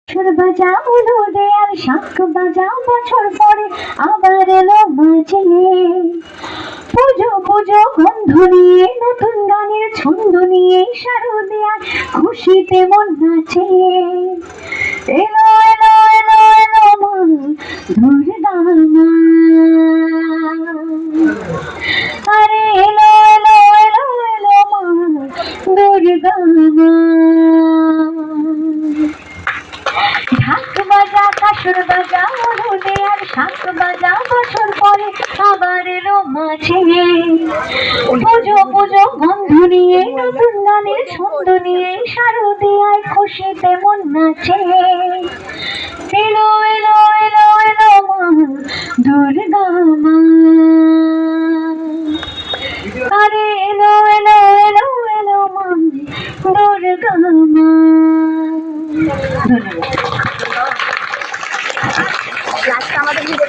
সুর বাজাও রোদে আর শাঁখ বাজাও বছর পরে আবার এলো মাঝে পুজো পুজো গন্ধ নিয়ে নতুন গানের ছন্দ নিয়ে শারদে আর খুশিতে মন নাচে এলো এলো এলো এলো মা দুর্গা মা আরে এলো এলো এলো এলো মা দুর্গা মা ঢাক বাজা কাসর বাজা রোদে আর শাঁখ বাজা বছর পরে আবার এলো মাঝে পুজো পুজো গন্ধ নিয়ে নতুন গানের ছন্দ নিয়ে শারদে আর খুশিতে মন নাচে এলো এলো এলো এলো মা দুর্গা মা আরে এলো এলো এলো এলো মা দুর্গা মা। ধন্যবাদ।